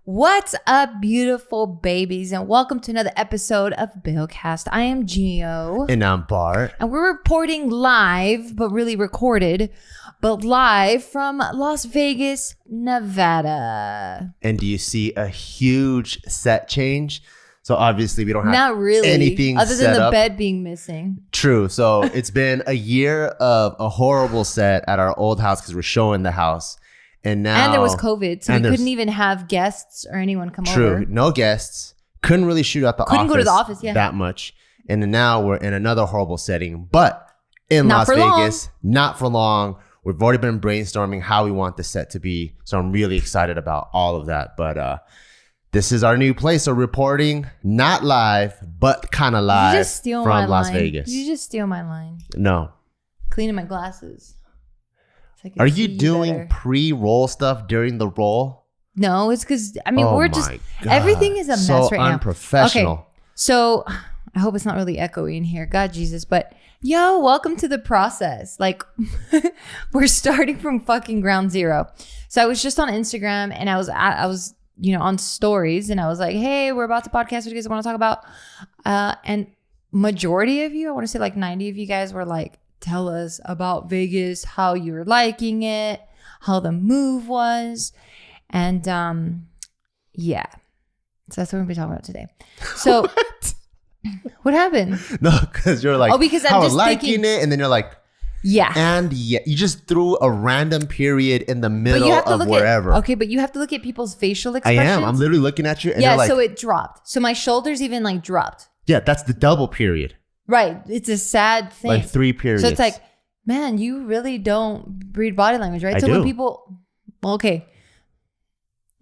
What's up, beautiful babies, and welcome to another episode of Billcast. I am Gio. And I'm Bart. And we're reporting live, but really recorded, but live from Las Vegas, Nevada. And do you see a huge set change? So obviously we don't have Not really. anything other than set the up. bed being missing. True. So it's been a year of a horrible set at our old house because we're showing the house. And now, And there was COVID, so we there's- couldn't even have guests or anyone come True. over. No guests. Couldn't really shoot out the Couldn't office. go to the office, yeah. That much. And then now we're in another horrible setting, but in Not Las for long. Vegas, not for long. We've already been brainstorming how we want the set to be. So I'm really excited about all of that. But this is our new place. So reporting, not live, but kind of live You just steal from my Las line. Vegas. You just steal my line. No. Cleaning my glasses. So I can Are see you doing better. pre-roll stuff during the roll? No, it's because, I mean, Oh we're my just, God. everything is a mess So right now. unprofessional. Okay, so I hope it's not really echoey in here. God, Jesus. But yo, welcome to the process. Like, we're starting from fucking ground zero. So I was just on Instagram and I was on stories and I was like, hey, we're about to podcast. What do you guys want to talk about? And majority of you, I want to say like 90 of you guys were like, tell us about Vegas, how you're liking it, how the move was. And yeah. So that's what we're going to be talking about today. So what happened? No, because you're like, because I'm how just liking thinking- it, and then you're like, Yeah. and yeah, you just threw a random period in the middle of wherever. But you have to look at people's facial I expressions. am. I'm literally looking at you, and yeah, you're like, so it dropped. So my shoulders even like dropped. yeah, that's the double period, Right. It's a sad thing. like 3 periods. So it's like, man, you really don't read body language, right? I So do. when people, well, okay.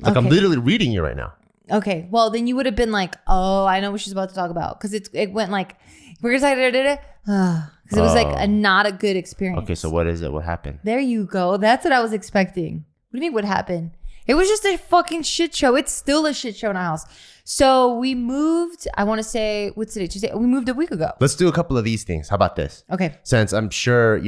I'm literally reading you right now. Okay. Well, then you would have been like, oh, I know what she's about to talk about. Because it went like, we're going to because it was like not a good experience. Okay, so what is it? What happened? There you go. That's what I was expecting. What do you mean what happened? It was just a fucking shit show. It's still a shit show in our house. So we moved, I want to say, what's today? Tuesday? We moved a week ago. Let's do a couple of these things. How about this? Okay. Since I'm sure,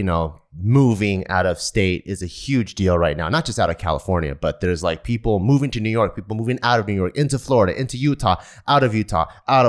moving out of state is a huge deal right now, not just out of California, but there's like people moving to New York, people moving out of New York, into Florida, into Utah, out of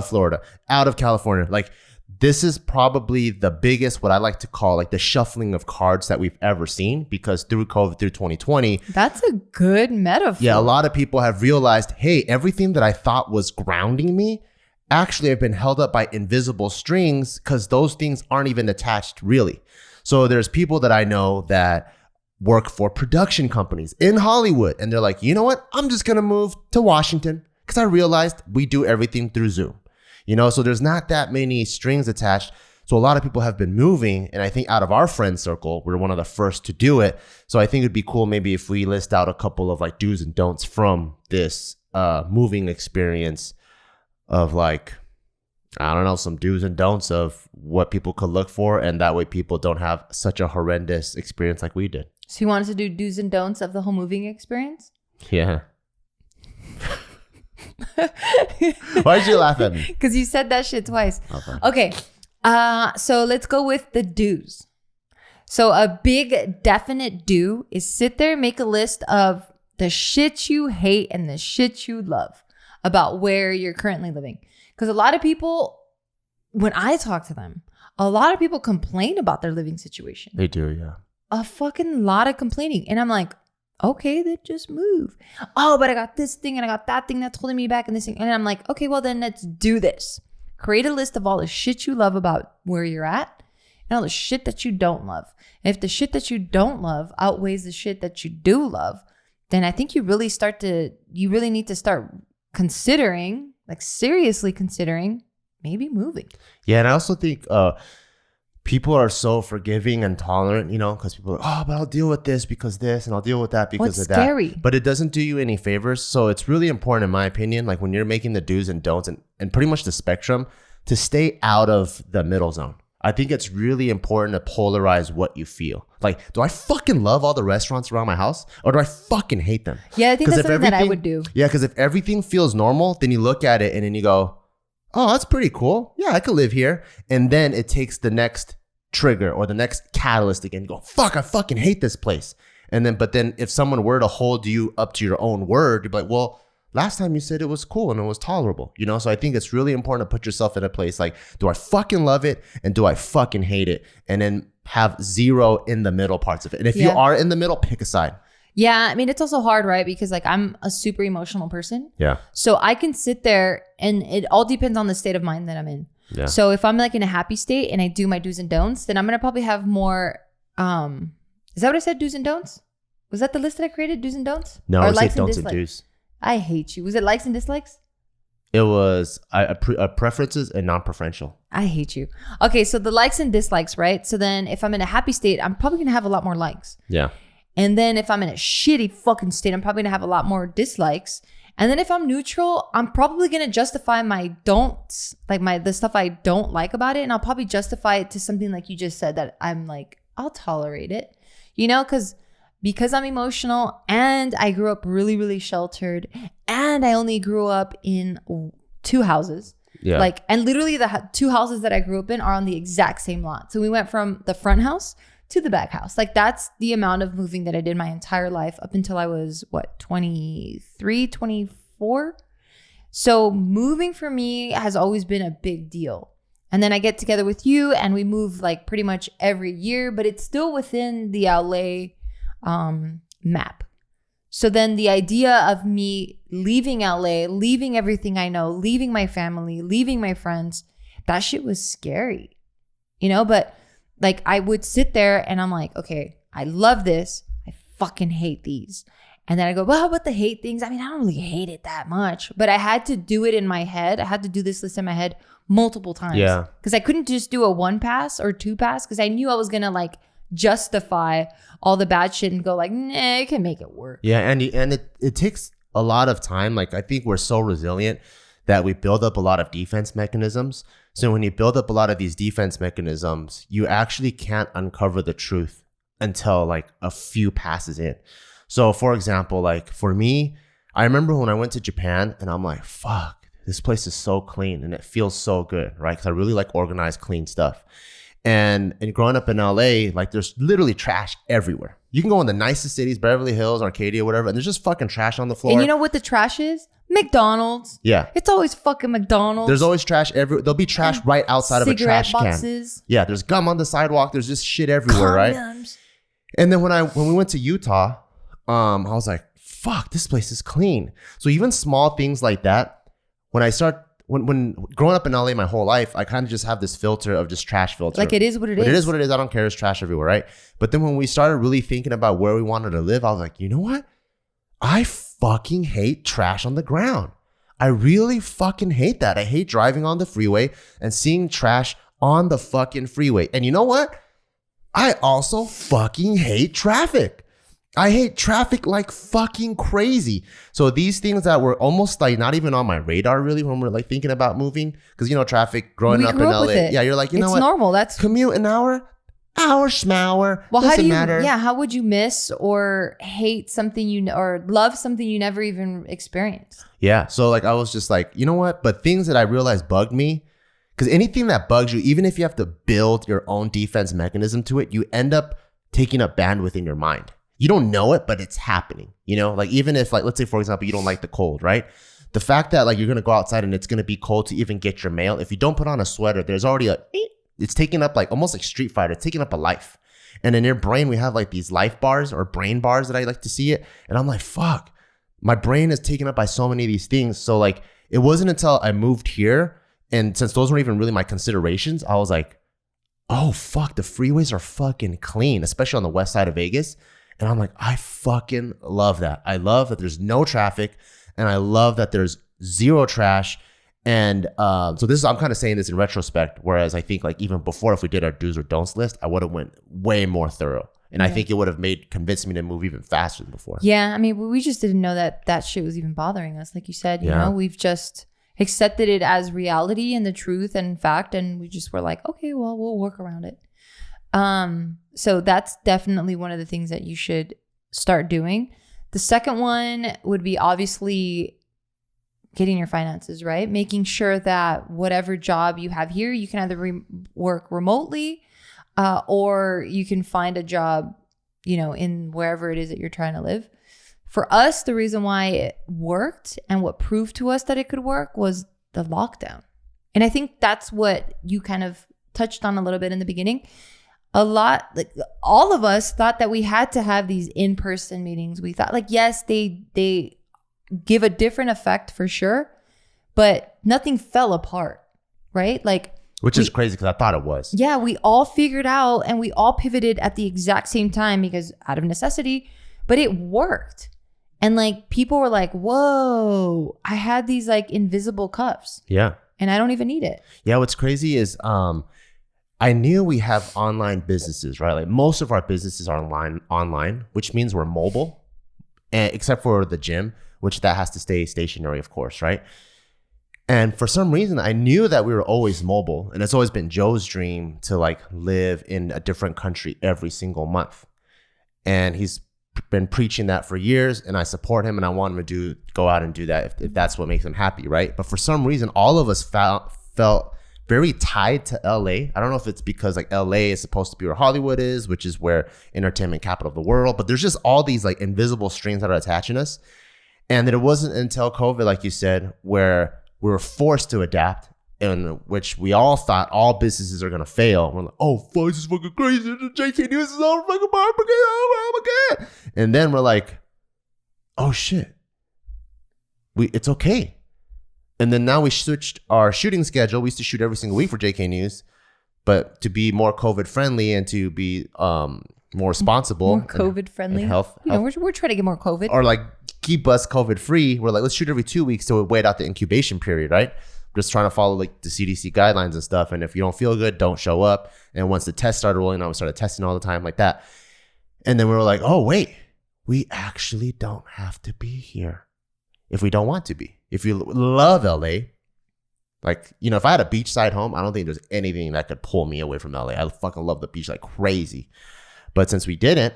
Florida, out of California. Like, this is probably the biggest, what I like to call like the shuffling of cards that we've ever seen, because through COVID, through 2020. That's a good metaphor. Yeah, a lot of people have realized, hey, everything that I thought was grounding me actually have been held up by invisible strings, because those things aren't even attached really. So there's people that I know that work for production companies in Hollywood, and they're like, you know what? I'm just going to move to Washington because I realized we do everything through Zoom. So there's not that many strings attached. So a lot of people have been moving, and I think out of our friend circle, we're one of the first to do it. So I think it'd be cool maybe if we list out a couple of like do's and don'ts from this moving experience of like, I don't know, some do's and don'ts of what people could look for, and that way people don't have such a horrendous experience like we did. So you wanted to do do's and don'ts of the whole moving experience? Yeah. Why'd you laugh at me? Because you said that shit twice. Okay. Okay. So let's go with the do's. So a big definite do is sit there and make a list of the shit you hate and the shit you love about where you're currently living. Because a lot of people, when I talk to them, a lot of people complain about their living situation. They do, yeah. A fucking lot of complaining. And I'm like, okay, then just move. Oh, but I got this thing and I got that thing that's holding me back and this thing. And I'm like, okay, well then let's do this. Create a list of all the shit you love about where you're at and all the shit that you don't love. And if the shit that you don't love outweighs the shit that you do love, then I think you really need to start considering, like seriously considering, maybe moving. Yeah, and I also think people are so forgiving and tolerant, because people are like, oh, but I'll deal with this because this, and I'll deal with that because of that. Scary? But it doesn't do you any favors. So it's really important, in my opinion, like when you're making the do's and don'ts and pretty much the spectrum, to stay out of the middle zone. I think it's really important to polarize what you feel. Like, do I fucking love all the restaurants around my house, or do I fucking hate them? Yeah, I think that's something that I would do. Yeah, because if everything feels normal, then you look at it and then you go, oh, that's pretty cool. Yeah, I could live here. And then it takes the next trigger or the next catalyst again. You go, fuck, I fucking hate this place. But then if someone were to hold you up to your own word, you'd be like, well, last time you said it was cool and it was tolerable, you know? So I think it's really important to put yourself in a place like, do I fucking love it and do I fucking hate it? And then have zero in the middle parts of it. And if you are in the middle, pick a side. Yeah, I mean, it's also hard, right? Because like I'm a super emotional person. Yeah. So I can sit there and it all depends on the state of mind that I'm in. Yeah. So if I'm like in a happy state and I do my do's and don'ts, then I'm going to probably have more, is that what I said? Do's and don'ts? Was that the list that I created? Do's and don'ts? No, or I said don'ts and do's. I hate you. Was it likes and dislikes? It was preferences and non-preferential. I hate you. Okay, so the likes and dislikes, right? So then if I'm in a happy state, I'm probably going to have a lot more likes. Yeah. And then if I'm in a shitty fucking state, I'm probably going to have a lot more dislikes. And then if I'm neutral, I'm probably going to justify my don'ts, like the stuff I don't like about it. And I'll probably justify it to something like you just said that I'm like, I'll tolerate it, you know, because I'm emotional and I grew up really, really sheltered and I only grew up in 2 houses. Yeah. Like, and literally the 2 houses that I grew up in are on the exact same lot. So we went from the front house to the back house. Like that's the amount of moving that I did my entire life up until I was 23, 24. So moving for me has always been a big deal. And then I get together with you and we move like pretty much every year, but it's still within the LA map. So then the idea of me leaving LA, leaving everything I know, leaving my family, leaving my friends, that shit was scary, you know, but like I would sit there and I'm like, okay, I love this. I fucking hate these. And then I go, well, how about the hate things? I mean, I don't really hate it that much, but I had to do it in my head. I had to do this list in my head multiple times. Yeah. Because I couldn't just do a 1 pass or 2 pass because I knew I was going to like justify all the bad shit and go like, nah, I can make it work. Yeah. And it takes a lot of time. Like I think we're so resilient that we build up a lot of defense mechanisms. So when you build up a lot of these defense mechanisms, you actually can't uncover the truth until like a few passes in. So for example, like for me, I remember when I went to Japan and I'm like, fuck, this place is so clean and it feels so good, right? Because I really like organized, clean stuff. And growing up in LA, like there's literally trash everywhere. You can go in the nicest cities, Beverly Hills, Arcadia, whatever, and there's just fucking trash on the floor. And you know what the trash is? McDonald's. Yeah. It's always fucking McDonald's. There's always trash everywhere. There'll be trash right outside of a trash boxes. can. Yeah, there's gum on the sidewalk. There's just shit everywhere, right? And then when we went to Utah, I was like, fuck, this place is clean. So even small things like that, when growing up in LA my whole life, I kind of just have this filter of just trash filter. Like it is what it is. It is what it is. I don't care. There's trash everywhere, right? But then when we started really thinking about where we wanted to live, I was like, you know what? I fucking hate trash on the ground. I really fucking hate that. I hate driving on the freeway and seeing trash on the fucking freeway. And you know what? I also fucking hate traffic. I hate traffic like fucking crazy. So these things that were almost like not even on my radar really when we're like thinking about moving, because you know traffic growing up in LA. Yeah, you're like, you know what? It's normal. That's commute an hour schmour. Well, doesn't matter. Yeah, how would you miss or hate something or love something you never even experienced? Yeah, so like I was just like, you know what? But things that I realized bugged me, because anything that bugs you, even if you have to build your own defense mechanism to it, you end up taking up bandwidth in your mind. You don't know it, but it's happening, you know, like even if like, let's say, for example, you don't like the cold, right? The fact that like you're going to go outside and it's going to be cold to even get your mail. If you don't put on a sweater, there's already it's taking up like almost like Street Fighter. It's taking up a life. And in your brain, we have like these life bars or brain bars that I like to see it. And I'm like, fuck, my brain is taken up by so many of these things. So like, it wasn't until I moved here. And since those weren't even really my considerations, I was like, oh, fuck, the freeways are fucking clean, especially on the west side of Vegas. And I'm like, I fucking love that. I love that there's no traffic and I love that there's zero trash. And so I'm kind of saying this in retrospect, whereas I think like even before, if we did our do's or don'ts list, I would have went way more thorough. And I think it would have convinced me to move even faster than before. Yeah. I mean, we just didn't know that shit was even bothering us. Like you said, you know, we've just accepted it as reality and the truth and fact. And we just were like, okay, well, we'll work around it. So that's definitely one of the things that you should start doing. The second one would be obviously getting your finances right, making sure that whatever job you have here, you can either work remotely, or you can find a job, you know, in wherever it is that you're trying to live. For us, the reason why it worked and what proved to us that it could work was the lockdown. And I think that's what you kind of touched on a little bit in the beginning. A lot, like all of us thought that we had to have these in-person meetings. We thought like, yes, they give a different effect for sure, but nothing fell apart, right? Like, which is crazy because I thought it was. Yeah, we all figured out and we all pivoted at the exact same time because out of necessity, but it worked. And like people were like, whoa, I had these like invisible cuffs. Yeah. And I don't even need it. Yeah, what's crazy is I knew we have online businesses, right? Like most of our businesses are online, which means we're mobile, and except for the gym, which that has to stay stationary, of course, right? And for some reason, I knew that we were always mobile, and it's always been Joe's dream to like live in a different country every single month. And he's been preaching that for years, and I support him, and I want him to go out and do that if that's what makes him happy, right? But for some reason, all of us felt very tied to LA. I don't know if it's because like LA is supposed to be where Hollywood is, which is where entertainment capital of the world, but there's just all these like invisible strings that are attaching us. And it wasn't until COVID, like you said, where we were forced to adapt, in which we all thought all businesses are going to fail. We're like, oh, fuck, this is fucking crazy. JK News is all fucking oh my God. And then we're like, oh shit, it's okay. And then now we switched our shooting schedule. We used to shoot every single week for JK News, but to be more COVID friendly and to be more responsible, more COVID friendly, and health. You know, we're trying to get more COVID, or like keep us COVID free. We're like, let's shoot every 2 weeks to wait out the incubation period, right? Just trying to follow like the CDC guidelines and stuff. And if you don't feel good, don't show up. And once the test started rolling out, we started testing all the time like that. And then we were like, oh wait, we actually don't have to be here if we don't want to be. If you love LA, like, you know, if I had a beachside home, I don't think there's anything that could pull me away from LA. I fucking love the beach like crazy. But since we didn't,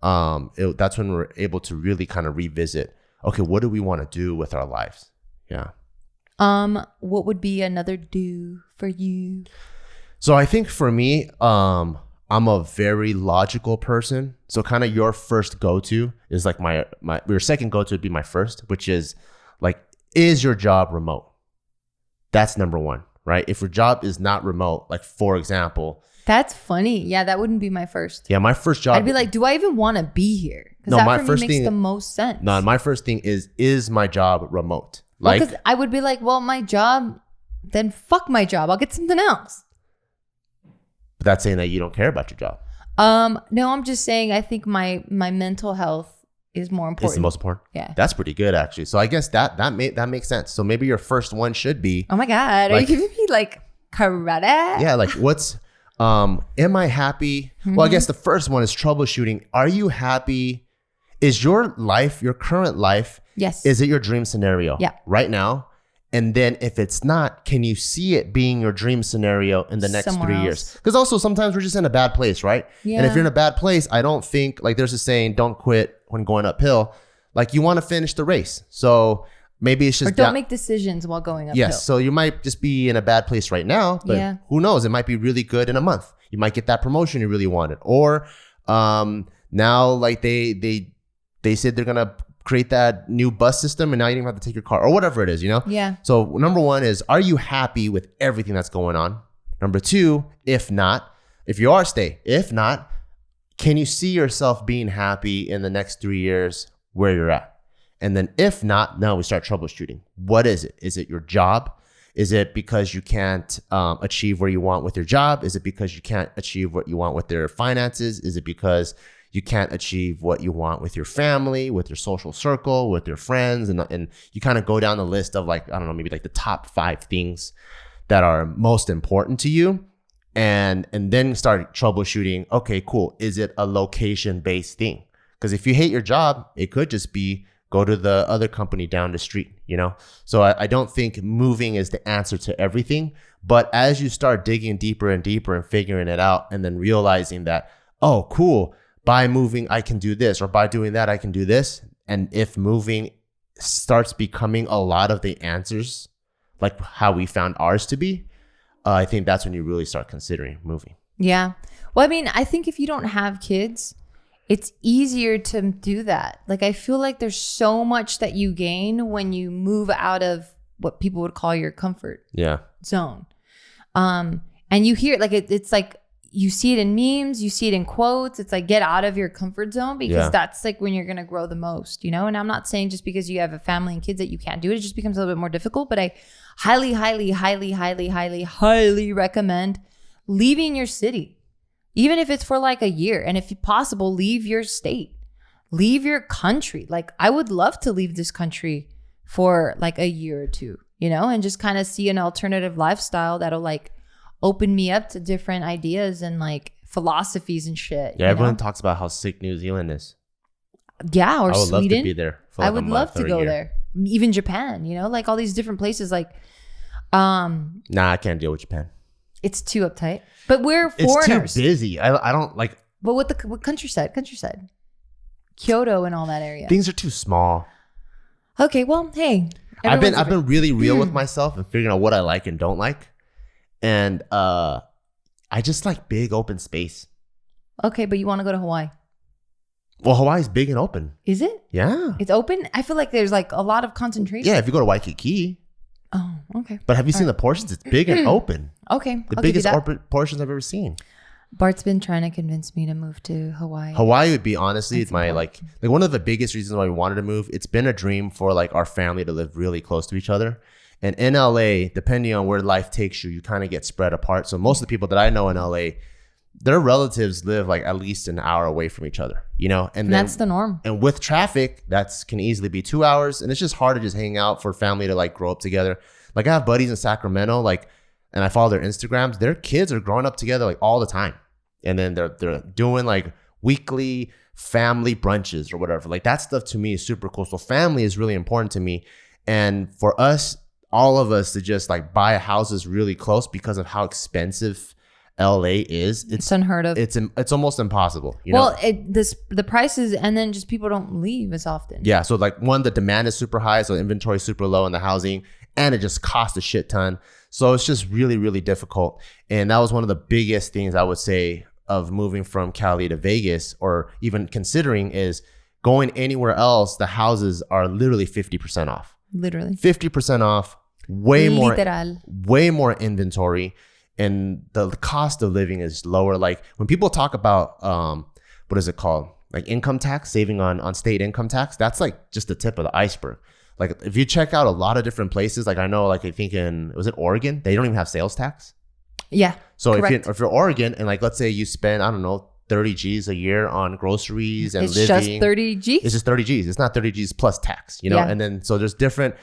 that's when we're able to really kind of revisit, okay, what do we want to do with our lives? Yeah. What would be another do for you? So I think for me, I'm a very logical person. So kind of your first go-to is like your second go-to would be my first, which is like, is your job remote? That's number one, right? If your job is not remote, like for example. That's funny. Yeah, that wouldn't be my first. Yeah, my first job. I'd be like, do I even want to be here? Because that for me makes the most sense. No, my first thing is my job remote? Like, because I would be like, well, my job, then fuck my job. I'll get something else. But that's saying that you don't care about your job. No, I'm just saying I think my mental health is more important. It's the most important. Yeah. That's pretty good actually. So I guess that makes sense. So maybe your first one should be, oh my God, are you giving me like karate? Yeah, like what's am I happy? Mm-hmm. Well, I guess the first one is troubleshooting. Are you happy? Is your life, your current life, yes, is it your dream scenario? Yeah. Right now? And then if it's not, can you see it being your dream scenario in the next somewhere 3 years? Because also sometimes we're just in a bad place, right? Yeah. And if you're in a bad place, I don't think, like there's a saying, don't quit when going uphill. Like you want to finish the race. So maybe it's just— or don't make decisions while going uphill. Yes. So you might just be in a bad place right now, but who knows? It might be really good in a month. You might get that promotion you really wanted. Or now like they said they're going to create that new bus system and now you don't even have to take your car or whatever it is, you know? Yeah. So number one is, are you happy with everything that's going on? Number two, if not, if you are, stay. If not, can you see yourself being happy in the next 3 years where you're at? And then if not, now we start troubleshooting. What is it? Is it your job? Is it because you can't achieve where you want with your job? Is it because you can't achieve what you want with their finances? Is it because you can't achieve what you want with your family, with your social circle, with your friends? And you kind of go down the list of like, I don't know, maybe like the top 5 things that are most important to you. And then start troubleshooting. Okay, cool. Is it a location-based thing? Because if you hate your job, it could just be go to the other company down the street, you know? So I don't think moving is the answer to everything. But as you start digging deeper and deeper and figuring it out and then realizing that, oh, cool, by moving, I can do this, or by doing that, I can do this. And if moving starts becoming a lot of the answers, like how we found ours to be, I think that's when you really start considering moving. Yeah. Well, I mean, I think if you don't have kids, it's easier to do that. Like, I feel like there's so much that you gain when you move out of what people would call your comfort zone. And you hear like it's like you see it in memes, you see it in quotes. It's like, get out of your comfort zone, because that's like when you're going to grow the most, you know? And I'm not saying just because you have a family and kids that you can't do it. It just becomes a little bit more difficult. But I highly, highly, highly, highly, highly, highly recommend leaving your city, even if it's for like a year. And if possible, leave your state, leave your country. Like, I would love to leave this country for like a year or two, you know, and just kind of see an alternative lifestyle that'll like open me up to different ideas and like philosophies and shit. Yeah, everyone talks about how sick New Zealand is. Yeah, or I would Sweden. love to be there. For like I would love to go there. Even Japan, you know, like all these different places. Like, nah, I can't deal with Japan. It's too uptight. But we're foreigners. It's too busy. I don't like. But what countryside, Kyoto and all that area. Things are too small. Okay, well, hey, I've been really real with myself and figuring out what I like and don't like. And I just like big open space. Okay, but you want to go to Hawaii? Well, Hawaii's big and open. Is it? Yeah. It's open? I feel like there's like a lot of concentration. Yeah, if you go to Waikiki. Oh, okay. But have you seen the portions? It's big and open. Okay. The biggest portions I've ever seen. Bart's been trying to convince me to move to Hawaii. Hawaii would be honestly my like one of the biggest reasons why we wanted to move. It's been a dream for like our family to live really close to each other. And in LA, depending on where life takes you, you kind of get spread apart. So most of the people that I know in LA, their relatives live like at least an hour away from each other, you know? And then, that's the norm. And with traffic, that can easily be 2 hours. And it's just hard to just hang out for family to like grow up together. Like, I have buddies in Sacramento, like, and I follow their Instagrams. Their kids are growing up together like all the time. And then they're doing like weekly family brunches or whatever. Like, that stuff to me is super cool. So family is really important to me. And for us, all of us, to just like buy houses really close because of how expensive LA is. It's unheard of. It's almost impossible. You know? The prices, and then just people don't leave as often. Yeah. So like, one, the demand is super high. So inventory is super low in the housing, and it just costs a shit ton. So it's just really, really difficult. And that was one of the biggest things I would say of moving from Cali to Vegas, or even considering, is going anywhere else. The houses are literally 50% off. Literally 50% off. Way more inventory, and the cost of living is lower. Like, when people talk about what is it called, like income tax, saving on state income tax, that's like just the tip of the iceberg. Like, if you check out a lot of different places, like I know, like I think was it Oregon, they don't even have sales tax. Yeah. So if you're Oregon, and like, let's say you spend, I don't know, 30 G's a year on groceries and living. It's just 30 G's? It's just 30 G's. It's not 30 G's plus tax, you know? Yeah. And then, so there's different,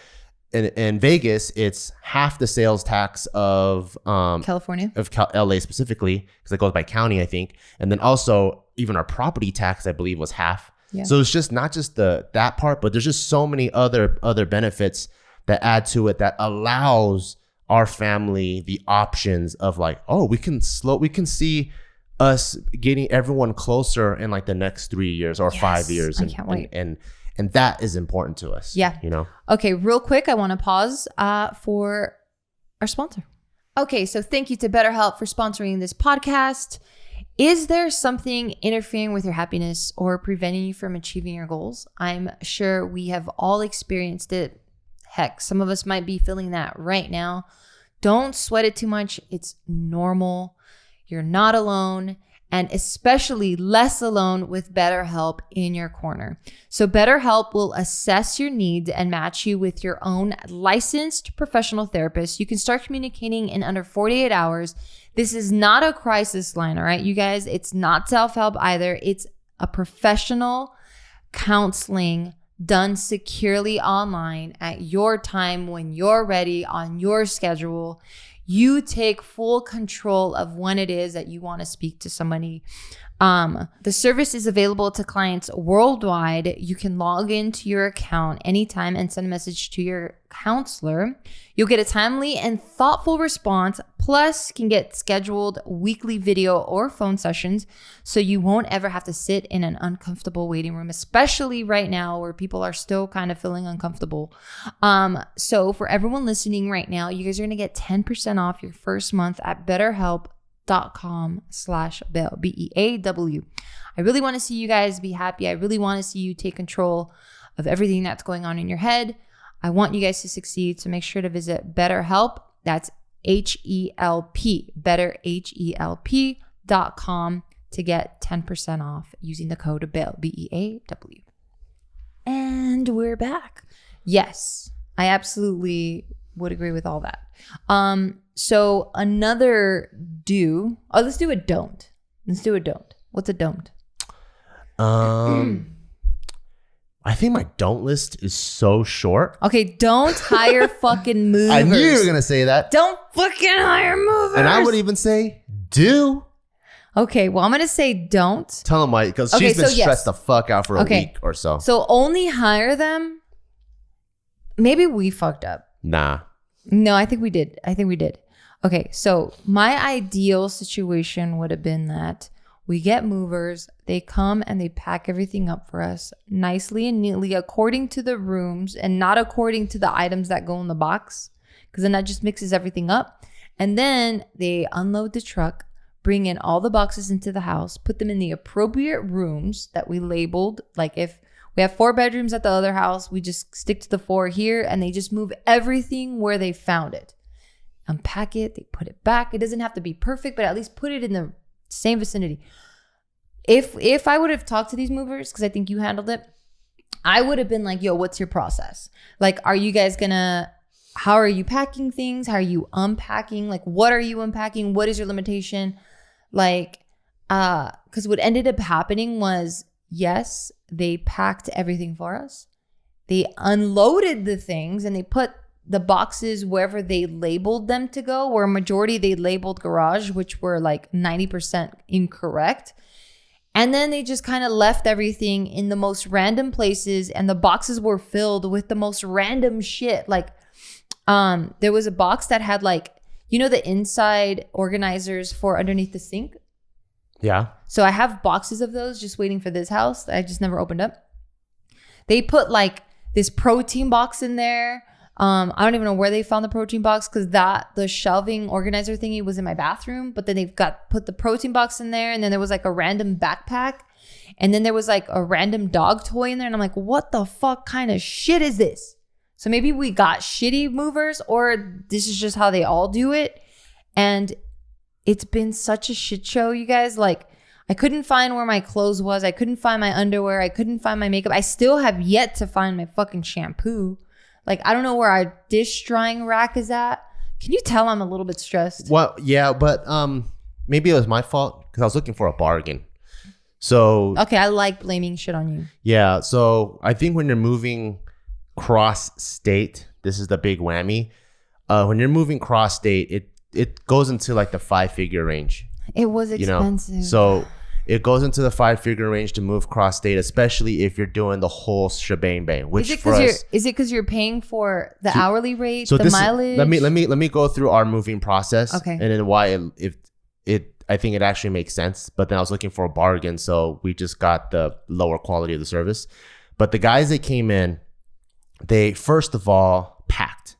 in Vegas, it's half the sales tax of California, of LA specifically, because it goes by county, I think. And then also even our property tax, I believe, was half. Yeah. So it's just not just that part, but there's just so many other benefits that add to it that allows our family the options of like, oh, we can see us getting everyone closer in like the next 3 years or 5 years. I can't wait. And that is important to us. Yeah. You know? Okay, real quick, I want to pause for our sponsor. Okay, so thank you to BetterHelp for sponsoring this podcast. Is there something interfering with your happiness or preventing you from achieving your goals? I'm sure we have all experienced it. Heck, some of us might be feeling that right now. Don't sweat it too much. It's normal. You're not alone. And especially less alone with BetterHelp in your corner. So BetterHelp will assess your needs and match you with your own licensed professional therapist. You can start communicating in under 48 hours. This is not a crisis line, all right, you guys? It's not self-help either. It's a professional counseling done securely online at your time, when you're ready, on your schedule. You take full control of when it is that you want to speak to somebody. The service is available to clients worldwide. You can log into your account anytime and send a message to your counselor. You'll get a timely and thoughtful response, plus can get scheduled weekly video or phone sessions, so you won't ever have to sit in an uncomfortable waiting room, especially right now where people are still kind of feeling uncomfortable. So for everyone listening right now, you guys are going to get 10% off your first month at BetterHelp beaw.com/Beaw, BEAW. I really want to see you guys be happy. I really want to see you take control of everything that's going on in your head. I want you guys to succeed. So make sure to visit BetterHelp. That's HELP, betterhelp.com to get 10% off using the code BEAW, BEAW. And we're back. Yes, I absolutely would agree with all that. So another do. Oh, let's do a don't. Let's do a don't. What's a don't? I think my don't list is so short. Okay, don't hire fucking movers. I knew you were gonna say that. Don't fucking hire movers. And I would even say do. Okay, well, I'm gonna say don't. Tell them why, because she's been stressed the fuck out for a week or so. So only hire them. Maybe we fucked up. Nah. No, I think we did. Okay, so my ideal situation would have been that we get movers, they come and they pack everything up for us nicely and neatly according to the rooms and not according to the items that go in the box, because then that just mixes everything up. And then they unload the truck, bring in all the boxes into the house, put them in the appropriate rooms that we labeled. Like if we have 4 bedrooms at the other house, we just stick to the 4 here, and they just move everything where they found it. Unpack it, they put it back. It doesn't have to be perfect, but at least put it in the same vicinity. If I would have talked to these movers, because I think you handled it, I would have been like, yo, what's your process? Like, are you guys how are you packing things? How are you unpacking? Like, what are you unpacking? What is your limitation? Like, because what ended up happening was, yes, they packed everything for us. They unloaded the things and they put the boxes wherever they labeled them to go, where a majority they labeled garage, which were like 90% incorrect. And then they just kind of left everything in the most random places, and the boxes were filled with the most random shit. Like, there was a box that had like, you know, the inside organizers for underneath the sink. Yeah. So I have boxes of those just waiting for this house that I just never opened up. They put like this protein box in there. I don't even know where they found the protein box, because the shelving organizer thingy was in my bathroom, but then they've put the protein box in there, and then there was like a random backpack, and then there was like a random dog toy in there, and I'm like, what the fuck kind of shit is this? So maybe we got shitty movers, or this is just how they all do it. And it's been such a shit show, you guys. Like, I couldn't find where my clothes was. I couldn't find my underwear. I couldn't find my makeup. I still have yet to find my fucking shampoo. Like, I don't know where our dish drying rack is at. Can you tell I'm a little bit stressed? Well, yeah, but maybe it was my fault because I was looking for a bargain. So okay, I like blaming shit on you. Yeah, so I think when you're moving cross state, this is the big whammy. When you're moving cross state, it goes into like the 5-figure range. It was expensive. You know? So it goes into the 5-figure range to move cross state, especially if you're doing the whole shebang bang. Which is it because you're paying for the hourly rate, so the mileage? Let me go through our moving process, okay, and then why I think it actually makes sense. But then I was looking for a bargain, so we just got the lower quality of the service. But the guys that came in, they first of all packed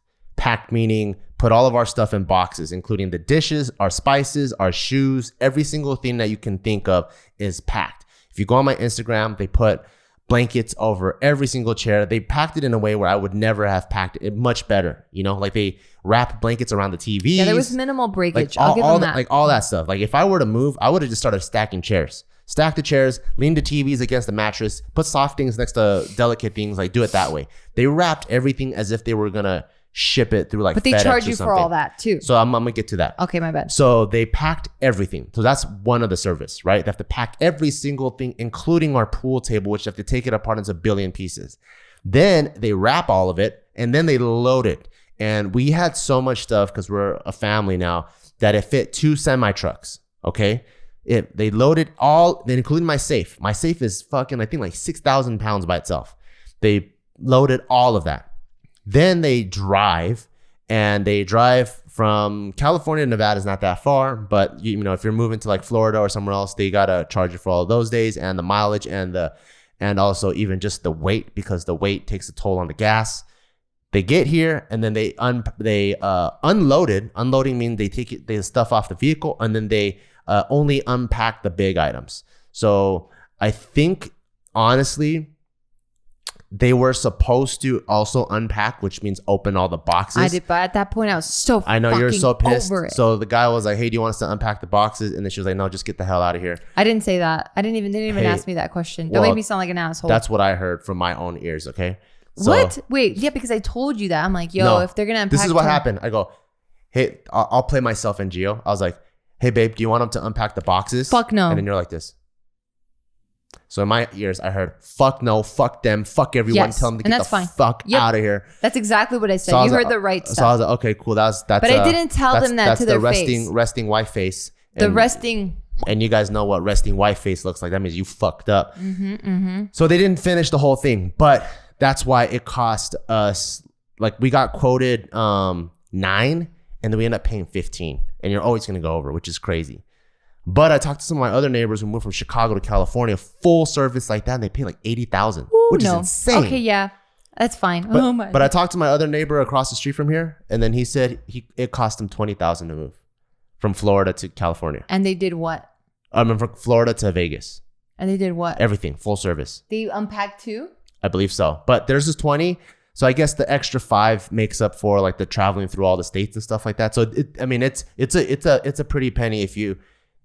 meaning put all of our stuff in boxes, including the dishes, our spices, our shoes, every single thing that you can think of is packed. If you go on my Instagram, they put blankets over every single chair. They packed it in a way where I would never have packed it much better. You know, like they wrap blankets around the TVs. Yeah, there was minimal breakage. Like I'll give them that. Like all that stuff. Like if I were to move, I would have just started stacking chairs. Stack the chairs, lean the TVs against the mattress, put soft things next to delicate things, like do it that way. They wrapped everything as if they were going to ship it through like but they FedEx charge you for all that too. So I'm gonna get to that. Okay, my bad. So they packed everything. So that's one of the service, right? They have to pack every single thing, including our pool table, which they have to take it apart into a billion pieces. Then they wrap all of it and then they load it. And we had so much stuff because we're a family now that it fit 2 semi trucks. Okay. They loaded all, then including my safe. My safe is fucking, I think like 6,000 pounds by itself. They loaded all of that. Then they drive from California to Nevada is not that far, but you know, if you're moving to like Florida or somewhere else, they got to charge you for all of those days and the mileage and also even just the weight, because the weight takes a toll on the gas. They get here and then they unloaded. Unloading means they take the stuff off the vehicle and then they only unpack the big items. So I think honestly, they were supposed to also unpack, which means open all the boxes. I did, but at that point I was so I know you're so pissed. over it. So the guy was like, "Hey, do you want us to unpack the boxes?" And then she was like, "No, just get the hell out of here." I didn't say that. They didn't even ask me that question. Don't make me sound like an asshole. That's what I heard from my own ears. Okay. So, what? Wait, yeah, because I told you that. I'm like, yo, if they're gonna unpack, this is what happened. I go, "Hey, I'll play myself in Geo." I was like, "Hey, babe, do you want them to unpack the boxes?" Fuck no. And then you're like this. So in my ears, I heard, "Fuck no, fuck them, fuck everyone, yes, tell them to get the fuck out of here." That's exactly what I said. So you heard the right stuff. So I was like, "Okay, cool, that's." But I didn't tell them that to their face. Resting wife face. And you guys know what resting wife face looks like. That means you fucked up. So they didn't finish the whole thing, but that's why it cost us, like, we got quoted 9 and then we ended up paying 15, and you're always going to go over, which is crazy. But I talked to some of my other neighbors who moved from Chicago to California, full service like that, and they pay like $80,000, which is insane. Okay, yeah, that's fine. But I talked to my other neighbor across the street from here, and then he said it cost him $20,000 to move from Florida to California. And they did what? I mean, from Florida to Vegas. And they did what? Everything, full service. They unpacked too? I believe so. But theirs is 20. So I guess the extra 5 makes up for like the traveling through all the states and stuff like that. So it's a pretty penny if you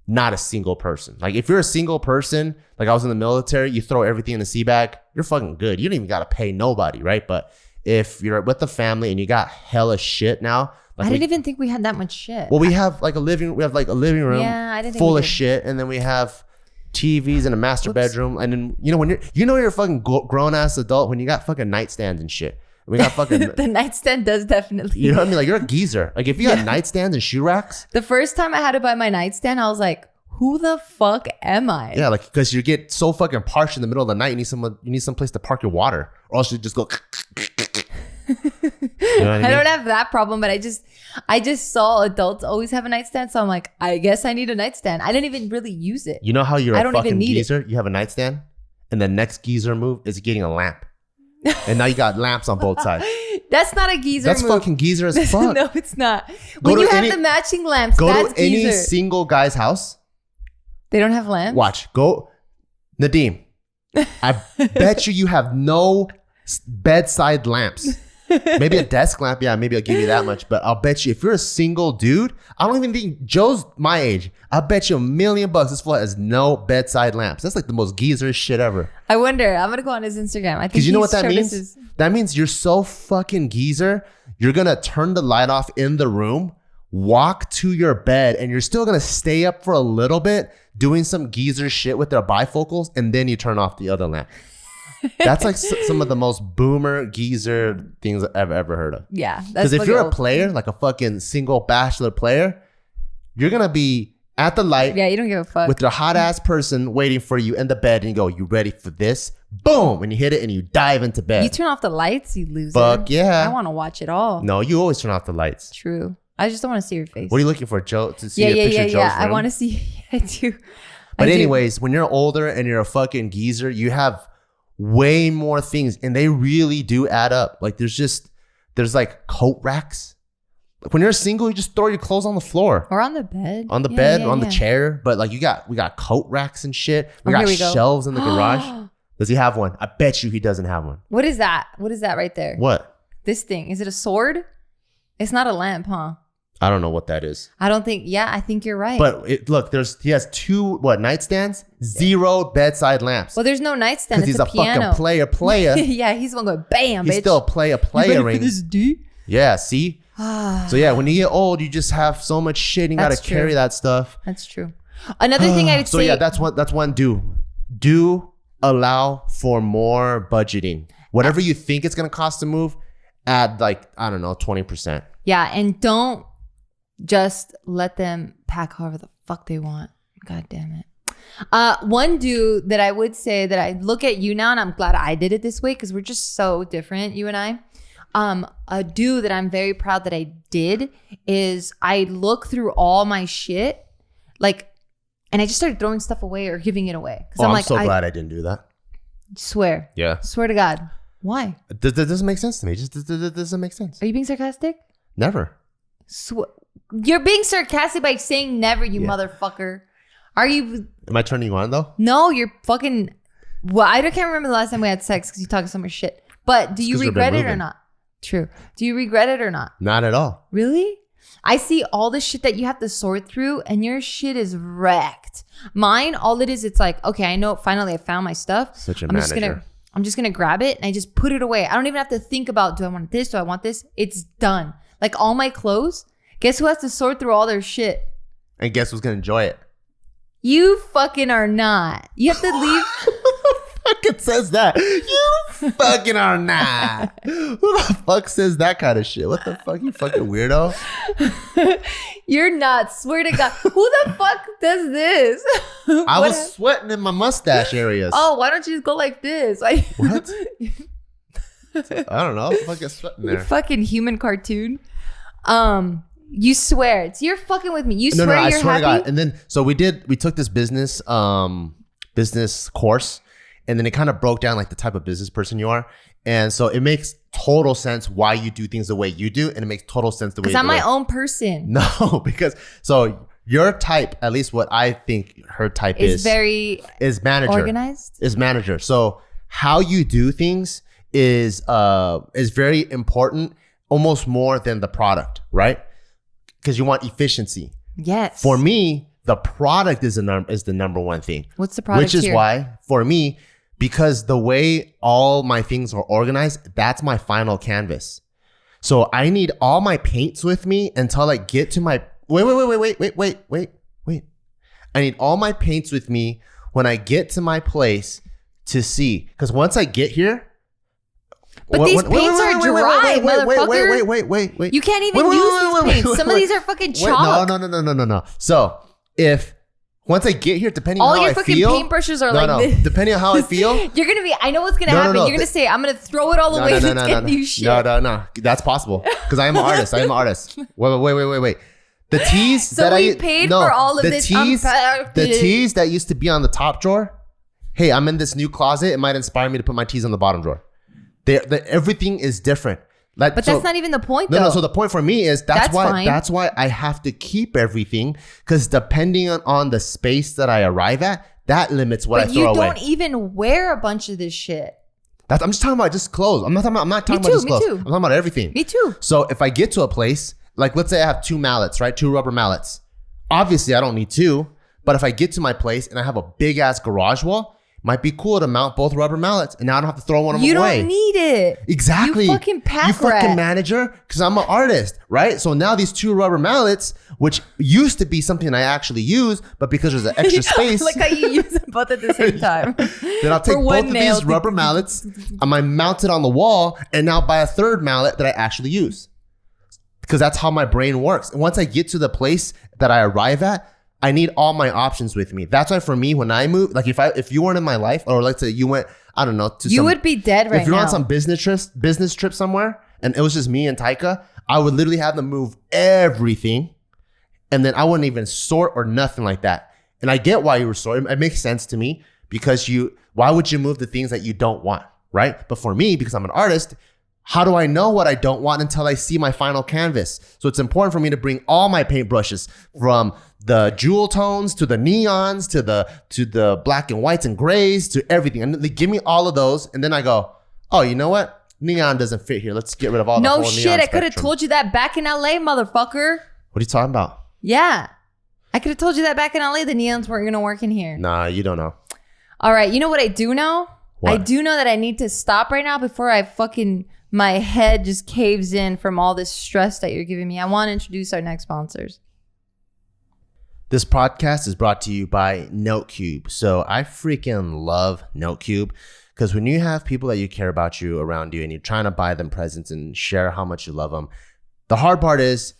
not a single person. Like if you're a single person, like I was in the military, you throw everything in the sea bag, you're fucking good. You don't even got to pay nobody, right? But if you're with the family and you got hella shit now, like I didn't even think we had that much shit. Well, we have like a living room full of shit, and then we have TVs and a master bedroom, and then when you're a fucking grown ass adult when you got fucking nightstands and shit. We got fucking the nightstand does definitely. You know what I mean? Like you're a geezer. Like if you got nightstands and shoe racks. The first time I had to buy my nightstand, I was like, "Who the fuck am I?" Yeah, like because you get so fucking parched in the middle of the night. You need some place to park your water, or else you just go. You know what I mean? I don't have that problem, but I just saw adults always have a nightstand, so I'm like, I guess I need a nightstand. I didn't even really use it. You know how you're a fucking geezer? You have a nightstand, and the next geezer move is getting a lamp, and now you got lamps on both sides. That's not a geezer That's move. fucking geezer as fuck. No, it's not. When you have the matching lamps, that's to any geezer. single guy's house. They don't have lamps? Watch. Go. Nadim, I bet you have no bedside lamps. Maybe a desk lamp. Yeah, maybe I'll give you that much. But I'll bet you if you're a single dude, I don't even think Joe's my age. I bet you $1 million this fool has no bedside lamps. That's like the most geezer shit ever. I wonder. I'm going to go on his Instagram. I think because you know what that means? That means you're so fucking geezer. You're going to turn the light off in the room, walk to your bed, and you're still going to stay up for a little bit doing some geezer shit with their bifocals, and then you turn off the other lamp. That's like some of the most boomer geezer things I've ever heard of. Yeah. Because if you're a player, like a fucking single bachelor player, you're going to be at the light. Yeah, you don't give a fuck. With your hot ass person waiting for you in the bed and you go, "You ready for this?" Boom. And you hit it and you dive into bed. You turn off the lights, you lose it. Fuck yeah. I want to watch it all. No, you always turn off the lights. True. I just don't want to see your face. What are you looking for, Joe? To see a picture of Joe's room? I want to see. I do. But anyways, when you're older and you're a fucking geezer, you have way more things, and they really do add up. Like there's like coat racks. Like when you're single, you just throw your clothes on the floor or on the bed. On the bed, on the chair. But like we got coat racks and shit. We got shelves in the garage. Does he have one? I bet you he doesn't have one. What is that? What is that right there? What? This thing. Is it a sword? It's not a lamp, huh? I don't know what that is. I don't think. Yeah, I think you're right. But look, he has 2 nightstands, 0 bedside lamps. Well, there's no nightstand. It's he's a piano. fucking player. Yeah, he's one going bam. He's bitch. still a player ring. This D? Yeah, see. So yeah, when you get old, you just have so much shit. And you got to carry that stuff. That's true. Another thing I'd say. So yeah, that's one. Do allow for more budgeting. Whatever you think it's gonna cost to move, add like I don't know 20%. Yeah, and don't just let them pack however the fuck they want. God damn it. One dude that I would say that I look at you now and I'm glad I did it this way because we're just so different, you and I. A dude that I'm very proud that I did is I look through all my shit, like, and I just started throwing stuff away or giving it away. I'm so glad I didn't do that. Swear. Yeah. Swear to God. Why? That doesn't make sense to me. It just doesn't make sense. Are you being sarcastic? Never. You're being sarcastic by saying never, you motherfucker. Are you? Am I turning you on though? No, you're fucking. Well, I can't remember the last time we had sex because you talking so much shit. But do you regret it or not? True. Do you regret it or not? Not at all. Really? I see all the shit that you have to sort through and your shit is wrecked. Mine, all it is, it's like, okay, I know finally I found my stuff. Such a manager. I'm just going to grab it and I just put it away. I don't even have to think about, do I want this? Do I want this? It's done. Like all my clothes, guess who has to sort through all their shit? And guess who's going to enjoy it? You fucking are not. You have to leave. Fucking says that. You fucking are not. Who the fuck says that kind of shit? What the fuck, you fucking weirdo? You're not. Swear to God. Who the fuck does this? I was sweating in my mustache areas. Oh, why don't you just go like this? What? I don't know. Fucking sweating there. You fucking human cartoon. You swear. It's you're fucking with me. You swear I you're swear happy? to God. And then so we took this business course, and then it kind of broke down like the type of business person you are. And so it makes total sense why you do things the way you do, and it makes total sense the way you do. Because I'm my own person. No, because so your type, at least what I think her type is manager. Organized. Is manager. So how you do things is very important, almost more than the product, right? Because you want efficiency. Yes. For me, the product is the number one thing. What's the product? Which is why, for me, because the way all my things are organized, that's my final canvas. So I need all my paints with me until I get to my wait. I need all my paints with me when I get to my place to see. Because once I get here. But these paints are dry, motherfucker. Wait. You can't even use these paints. Some of these are fucking chalk. No. So if once I get here, depending on all how I your fucking feel, paintbrushes are like this. Depending on how I feel, you're gonna be. I know what's gonna happen. You're gonna say, "I'm gonna throw it all away to get new shit." No. That's possible because I am an artist. Wait. The tees so that we paid for all of this. The tees that used to be on the top drawer. Hey, I'm in this new closet. It might inspire me to put my tees on the bottom drawer. Everything is different. Like, but that's not even the point, though. No. So the point for me is that's why I have to keep everything, because depending on the space that I arrive at, that limits what I throw away. But you don't even wear a bunch of this shit. I'm just talking about just clothes. I'm not talking about just clothes. I'm talking about everything. Me too. So if I get to a place, like let's say I have 2 mallets, right? 2 rubber mallets. Obviously, I don't need 2. But if I get to my place and I have a big ass garage wall, might be cool to mount both rubber mallets, and now I don't have to throw one of them away. You don't need it. Exactly. You fucking pack You fucking manager, because I'm an artist, right? So now these 2 rubber mallets, which used to be something I actually use, but because there's an extra space. Like how you use them both at the same time. Then I'll take both of these rubber mallets, I might mount it on the wall, and now buy a 3rd mallet that I actually use. Because that's how my brain works. And once I get to the place that I arrive at, I need all my options with me. That's why for me, when I move, like if you weren't in my life, or let's say you went, I don't know, you would be dead right now. If you're on some business trip somewhere, and it was just me and Taika, I would literally have them move everything, and then I wouldn't even sort or nothing like that. And I get why you were sorting. It makes sense to me, because why would you move the things that you don't want, right? But for me, because I'm an artist, how do I know what I don't want until I see my final canvas? So it's important for me to bring all my paintbrushes, from the jewel tones to the neons to the black and whites and grays to everything. And they give me all of those, and then I go, oh, you know what? Neon doesn't fit here. Let's get rid of all the whole neon spectrum. No shit, I could have told you that back in LA, motherfucker. What are you talking about? Yeah. I could have told you that back in LA, the neons weren't going to work in here. Nah, you don't know. All right, you know what I do know? What? I do know that I need to stop right now before my head just caves in from all this stress that you're giving me. I want to introduce our next sponsors. This podcast is brought to you by NoteCube. So I freaking love NoteCube, because when you have people that you care about you around you and you're trying to buy them presents and share how much you love them, the hard part is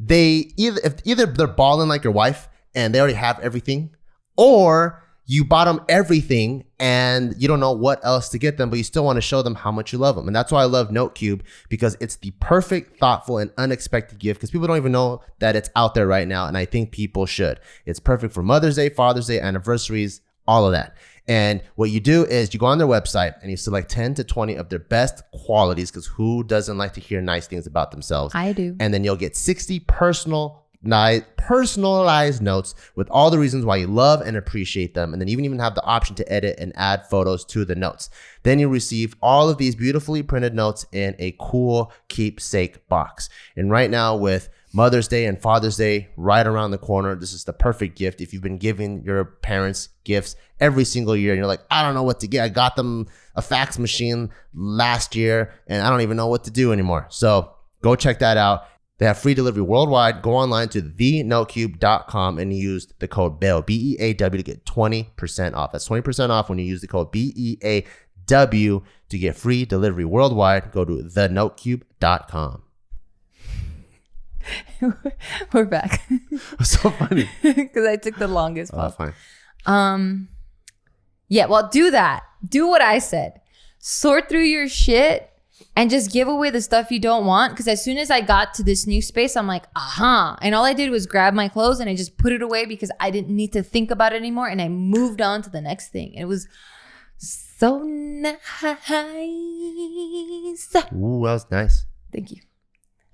either they're balling like your wife and they already have everything, or you bought them everything and you don't know what else to get them, but you still want to show them how much you love them. And that's why I love NoteCube, because it's the perfect, thoughtful, and unexpected gift, because people don't even know that it's out there right now. And I think people should. It's perfect for Mother's Day, Father's Day, anniversaries, all of that. And what you do is you go on their website and you select 10 to 20 of their best qualities, because who doesn't like to hear nice things about themselves? I do. And then you'll get 60 personalized notes with all the reasons why you love and appreciate them. And then you even have the option to edit and add photos to the notes. Then you receive all of these beautifully printed notes in a cool keepsake box. And right now, with Mother's Day and Father's Day right around the corner, this is the perfect gift. If you've been giving your parents gifts every single year and you're like, I don't know what to get. I got them a fax machine last year and I don't even know what to do anymore. So go check that out. They have free delivery worldwide. Go online to thenotecube.com and use the code BEAW, B-E-A-W, to get 20% off. That's 20% off when you use the code BEAW to get free delivery worldwide. Go to thenotecube.com. We're back. It's so funny. Because I took the longest pause. Fine. Yeah, well, do that. Do what I said. Sort through your shit and just give away the stuff you don't want. Because as soon as I got to this new space, I'm like, aha. And all I did was grab my clothes and I just put it away because I didn't need to think about it anymore. And I moved on to the next thing. It was so nice. Ooh, that was nice. Thank you.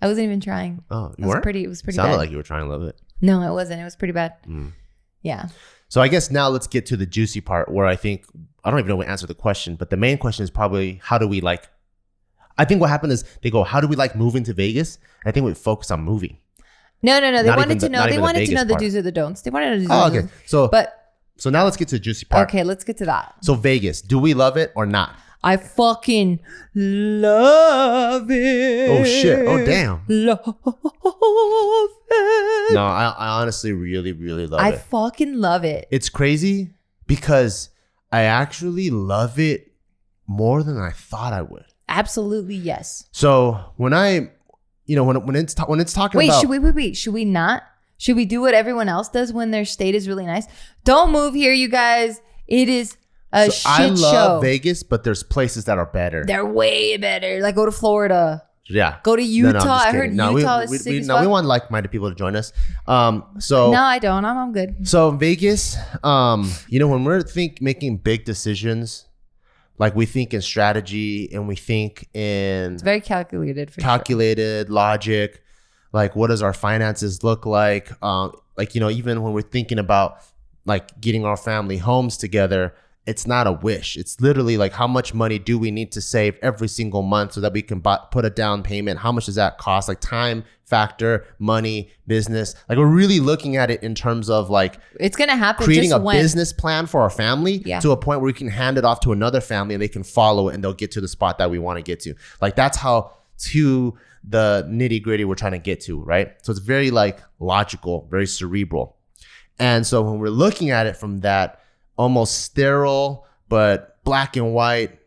I wasn't even trying. Oh, you weren't? It was pretty Sounded bad. like you were trying to love it. No, it wasn't. It was pretty bad. Mm. Yeah. So I guess now let's get to the juicy part where I think, I don't even know what to answer the question, but the main question is probably, how do we like, I think what happened is they go, how do we like moving to Vegas? I think we focus on moving. No. They Not wanted even to the- know. not They even the wanted to Vegas know the part. do's or the don'ts. They wanted to know the do's. Oh, or the okay. don'ts. So now let's get to the juicy part. Okay, let's get to that. So Vegas, do we love it or not? I fucking love it. Oh shit. Oh damn. Love it. No, I honestly really, really love I it. fucking love it. It's crazy because I actually love it more than I thought I would. Absolutely yes. So when it's talking Wait, about, should we not? Should we do what everyone else does when their state is really nice? Don't move here, you guys. It is a shit I love show. Vegas, but there's places that are better. They're way better. Like go to Florida. Yeah. Go to Utah. I'm just I kidding. heard No, Utah is sick as we fuck. want like-minded people to join us. No, I don't. I'm good. So Vegas, when we're making big decisions, like we think in strategy and we think in It's very calculated for calculated logic, like what does our finances look like? Even when we're thinking about like getting our family homes together, it's not a wish. It's literally like, how much money do we need to save every single month so that we can put a down payment? How much does that cost? Like time factor, money, business. Like we're really looking at it in terms of like It's gonna happen. creating just a when. business plan for our family to a point where we can hand it off to another family and they can follow it and they'll get to the spot that we want to get to. Like that's how to the nitty gritty we're trying to get to, right? So it's very like logical, very cerebral. And so when we're looking at it from that almost sterile but black and white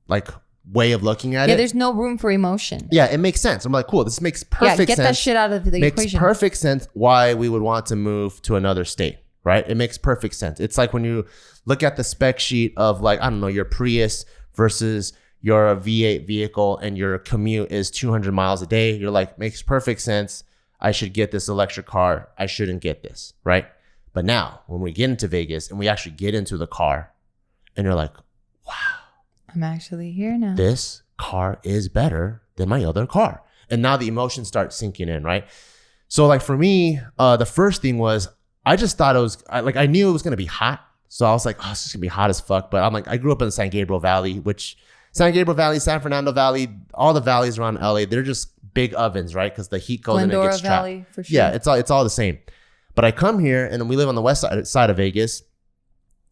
like way of looking at it. Yeah, there's no room for emotion. Yeah, it makes sense. I'm like, cool, this makes perfect sense. Get that shit out of the makes equation. Perfect sense why we would want to move to another state, right? It makes perfect sense. It's like when you look at the spec sheet of like, I don't know, your Prius versus your V8 vehicle and your commute is 200 miles a day. You're like, makes perfect sense. I should get this electric car. I shouldn't get this, right? But now when we get into Vegas and we actually get into the car and you're like, wow, I'm actually here now. this car is better than my other car. And now the emotions start sinking in, right? So like for me, the first thing was, I just thought I knew it was going to be hot. So I was like, oh, it's just going to be hot as fuck. But I'm like, I grew up in the San Gabriel Valley, which San Gabriel Valley, San Fernando Valley, all the valleys around LA, they're just big ovens, right? Because the heat goes in and Glendora gets trapped. Valley, for sure. Yeah, it's all the same. But I come here and we live on the west side of Vegas.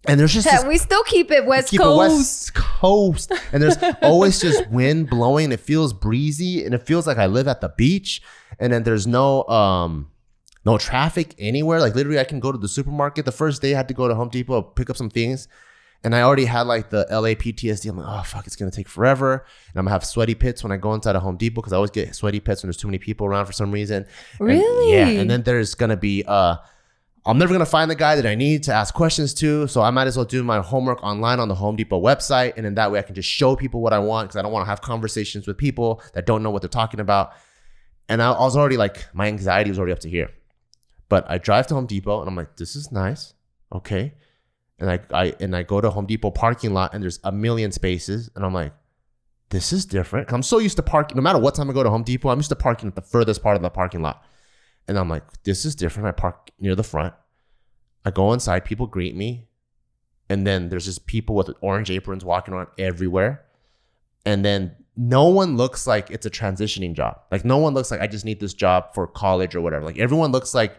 And there's just this, we still keep it West keep it Coast. West Coast. And there's always just wind blowing. It feels breezy and it feels like I live at the beach. And then there's no traffic anywhere. Like literally I can go to the supermarket. The first day I had to go to Home Depot, pick up some things. And I already had like the LA PTSD. I'm like, oh fuck, it's gonna take forever. And I'm gonna have sweaty pits when I go inside a Home Depot because I always get sweaty pits when there's too many people around for some reason. Really? And then there's gonna be I'm never gonna find the guy that I need to ask questions to. So I might as well do my homework online on the Home Depot website. And then that way I can just show people what I want because I don't want to have conversations with people that don't know what they're talking about. And I was already like, my anxiety was already up to here. But I drive to Home Depot and I'm like, this is nice. Okay. And I go to Home Depot parking lot and there's a million spaces. And I'm like, this is different. I'm so used to parking. No matter what time I go to Home Depot, I'm used to parking at the furthest part of the parking lot. And I'm like, this is different. I park near the front. I go inside. People greet me. And then there's just people with orange aprons walking around everywhere. And then no one looks like it's a transitioning job. Like no one looks like I just need this job for college or whatever. Like everyone looks like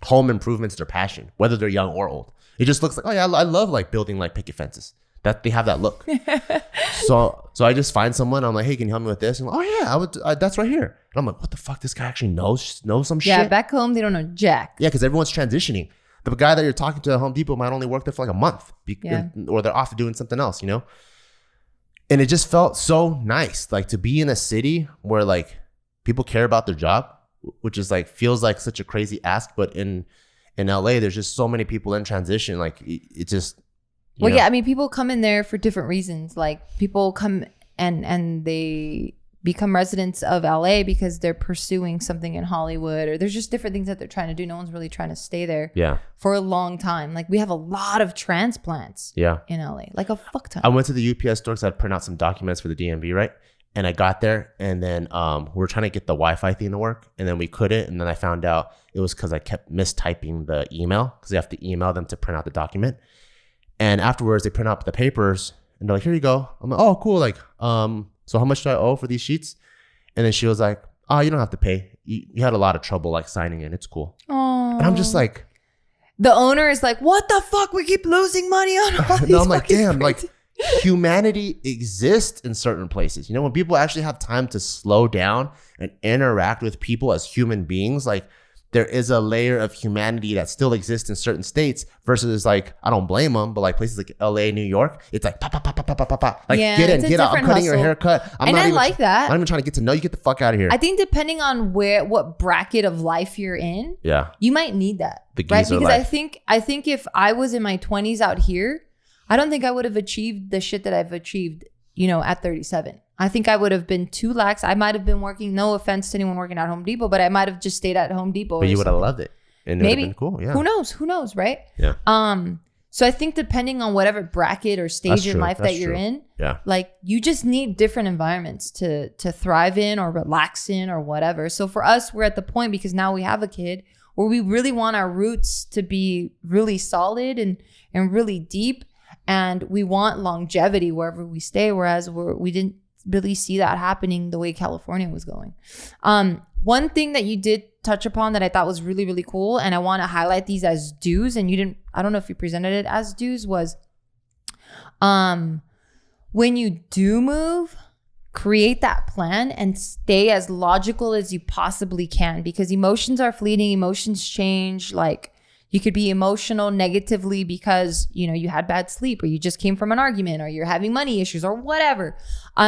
home improvements their passion, whether they're young or old. It just looks like, oh yeah, I love like building like picket fences. That they have that look. So I just find someone. I'm like, hey, can you help me with this? And I'm like, oh yeah, that's right here. And I'm like, what the fuck? This guy actually knows some shit. Yeah, back home they don't know jack. Yeah, because everyone's transitioning. The guy that you're talking to at Home Depot might only work there for like a month, or they're off doing something else, you know. And it just felt so nice, like to be in a city where like people care about their job, which is like feels like such a crazy ask, but in LA, there's just so many people in transition. Like it just. Well, yeah, I mean, people come in there for different reasons. Like people come and they become residents of LA because they're pursuing something in Hollywood, or there's just different things that they're trying to do. No one's really trying to stay there for a long time. Like we have a lot of transplants in LA, like a fuck ton. I went to the UPS store because I'd print out some documents for the DMV, right? And I got there and then we were trying to get the Wi-Fi thing to work and then we couldn't. And then I found out it was because I kept mistyping the email because you have to email them to print out the document. And afterwards, they print out the papers and they're like, here you go. I'm like, oh, cool. Like, so how much do I owe for these sheets? And then she was like, oh, you don't have to pay. You had a lot of trouble like signing in. It's cool. Aww. And I'm just like. The owner is like, what the fuck? We keep losing money on all these. No, I'm like, damn, like humanity exists in certain places. You know, when people actually have time to slow down and interact with people as human beings, like there is a layer of humanity that still exists in certain states versus like, I don't blame them, but like places like LA, New York, it's like, pa, pa, pa, pa, pa, pa, pa. Like get in, get out. I'm cutting your haircut. I like that. I'm not even trying to get to know you. Get the fuck out of here. I think depending on what bracket of life you're in, you might need that. Right? Because I think if I was in my 20s out here, I don't think I would have achieved the shit that I've achieved, you know, at 37. I think I would have been too lax. I might have been working, no offense to anyone working at Home Depot, but I might have just stayed at Home Depot. But you would have loved it. And maybe. It would have been cool. Yeah. Who knows, right? Yeah. So I think depending on whatever bracket or stage in life that you're in, like you just need different environments to thrive in or relax in or whatever. So for us, we're at the point because now we have a kid where we really want our roots to be really solid and really deep. And we want longevity wherever we stay, whereas we didn't really see that happening the way California was going. One thing that you did touch upon that I thought was really, really cool, and I want to highlight these as dues, and I don't know if you presented it as dues, was when you do move, create that plan and stay as logical as you possibly can, because emotions are fleeting, emotions change. Like you could be emotional negatively because, you know, you had bad sleep or you just came from an argument or you're having money issues or whatever.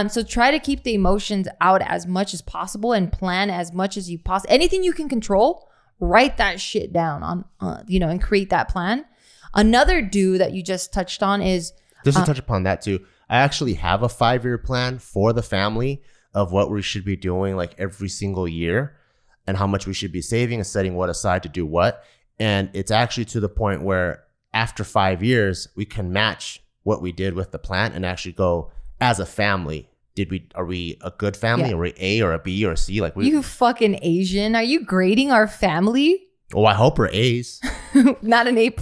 So try to keep the emotions out as much as possible and plan as much as you possibly. Anything you can control, write that shit down on, and create that plan. Another do that you just touched on is. Just to touch upon that too. I actually have a 5-year plan for the family of what we should be doing like every single year and how much we should be saving and setting what aside to do what. And it's actually to the point where after 5 years, we can match what we did with the plan and actually go as a family. Are we a good family? Yeah. Are we A or a B or a C? Like you fucking Asian. Are you grading our family? Oh, I hope we're A's. Not an A+.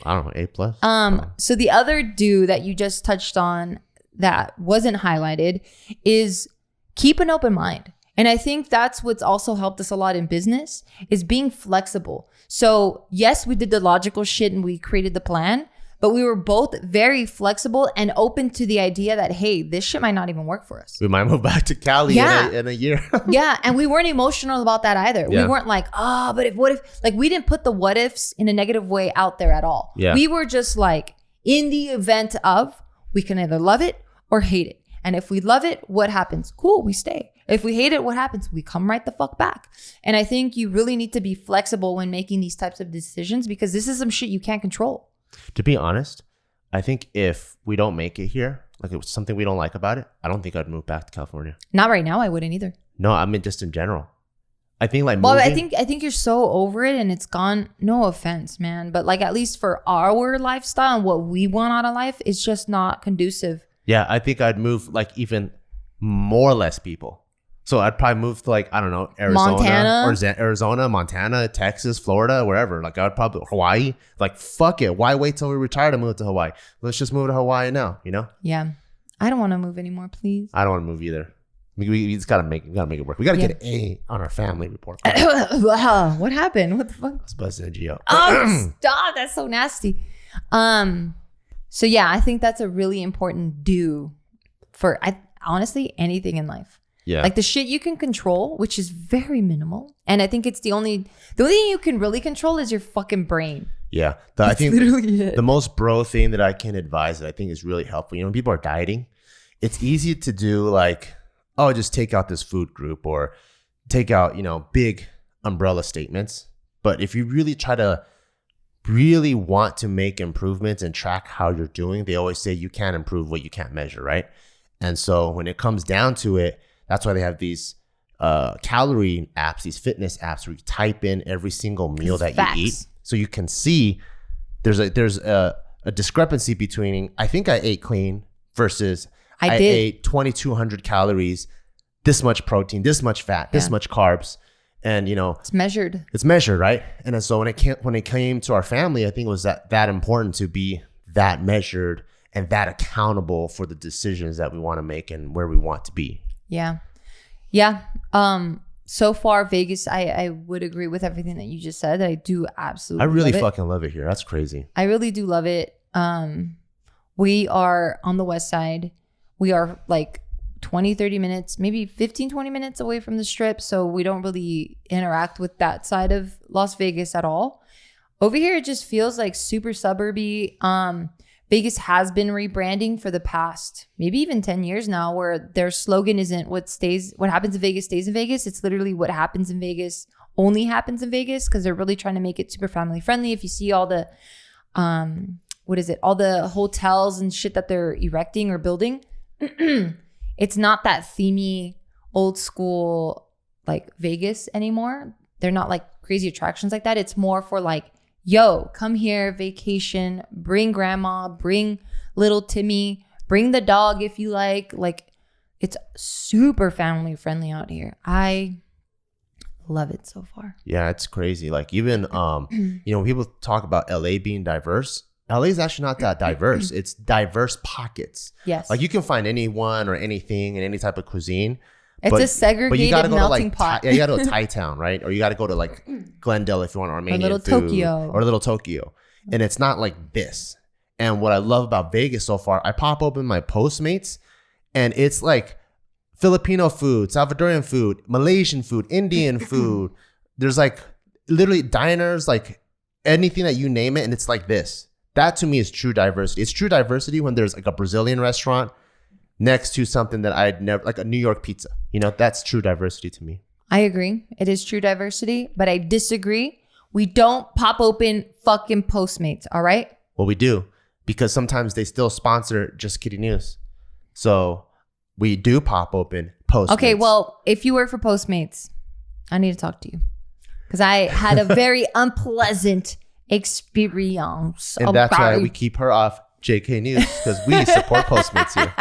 I don't know, A+. So the other do that you just touched on that wasn't highlighted is keep an open mind. And I think that's what's also helped us a lot in business is being flexible. So yes, we did the logical shit and we created the plan, but we were both very flexible and open to the idea that, hey, this shit might not even work for us. We might move back to Cali in a year. Yeah. And we weren't emotional about that either. Yeah. We weren't like, but what if, like we didn't put the what ifs in a negative way out there at all. Yeah. We were just like, in the event of, we can either love it or hate it. And if we love it, what happens? Cool, we stay. If we hate it, what happens? We come right the fuck back. And I think you really need to be flexible when making these types of decisions because this is some shit you can't control. To be honest, I think if we don't make it here, like it was something we don't like about it, I don't think I'd move back to California. Not right now. I wouldn't either. No, I mean just in general. I think like Well, moving, I think you're so over it and it's gone. No offense, man, but like at least for our lifestyle and what we want out of life, it's just not conducive. yeah, I think I'd move like even more or less people. So I'd probably move to like, I don't know, Arizona, Montana, Texas, Florida, wherever. Like I would probably Hawaii. Like fuck it. Why wait till we retire to move to Hawaii? Let's just move to Hawaii now, you know? Yeah. I don't want to move anymore, please. I don't want to move either. We just gotta make it work. We gotta get an A on our family report. Wow, what happened? What the fuck? Let's bust in Geo. Oh, stop. That's so nasty. So yeah, I think that's a really important do for honestly anything in life. Yeah. Like the shit you can control, which is very minimal. And I think it's the only thing you can really control is your fucking brain. Yeah. I think literally it. the most bro thing that I can advise that I think is really helpful, you know, when people are dieting, it's easy to do like, oh, just take out this food group or take out, you know, big umbrella statements. But if you really try to really want to make improvements and track how you're doing, they always say you can't improve what you can't measure, right? And so when it comes down to it, that's why they have these calorie apps, these fitness apps where you type in every single meal that Facts. you eat. So you can see there's a discrepancy between I think I ate clean versus I ate 2,200 calories, this much protein, this much fat, this much carbs. And, you know, It's measured. it's measured, right? And so when it came to our family, I think it was that important to be that measured and that accountable for the decisions that we want to make and where we want to be. Yeah. Yeah. So far, Vegas, I would agree with everything that you just said. I do absolutely I really love it. fucking love it here. That's crazy. I really do love it. We are on the west side. We are like 20, 30 minutes, maybe 15, 20 minutes away from the strip. So we don't really interact with that side of Las Vegas at all. Over here, it just feels like super suburby. Vegas has been rebranding for the past maybe even 10 years now, where their slogan isn't what happens in Vegas stays in Vegas. It's literally what happens in Vegas only happens in Vegas, because they're really trying to make it super family friendly. If you see all the all the hotels and shit that they're erecting or building, it's not that themey old school like Vegas anymore. They're not like crazy attractions like that. It's more for like, yo, come here, vacation, bring grandma, bring little Timmy, bring the dog if you like. Like, it's super family friendly out here. I love it so far. Yeah, it's crazy. Like even, you know, when people talk about LA being diverse, LA is actually not that diverse. It's diverse pockets. Yes. Like you can find anyone or anything in any type of cuisine. It's a segregated melting pot. Yeah, you got to go to Thai Town, right? Or you got to go to like Glendale if you want Armenian Little food. Tokyo. Or Little Tokyo. And it's not like this. And what I love about Vegas so far, I pop open my Postmates and it's like Filipino food, Salvadorian food, Malaysian food, Indian food. There's like literally diners, like anything that you name it. And it's like this. That to me is true diversity. It's true diversity when there's like a Brazilian restaurant next to something that I'd never, like a New York pizza. You know, that's true diversity to me. I agree. It is true diversity, but I disagree. We don't pop open fucking Postmates, all right? Well, we do, because sometimes they still sponsor Just Kidding News. So we do pop open Postmates. Okay, well, if you work for Postmates, I need to talk to you, because I had a very unpleasant experience. And that's why we keep her off JK News, because we support Postmates here.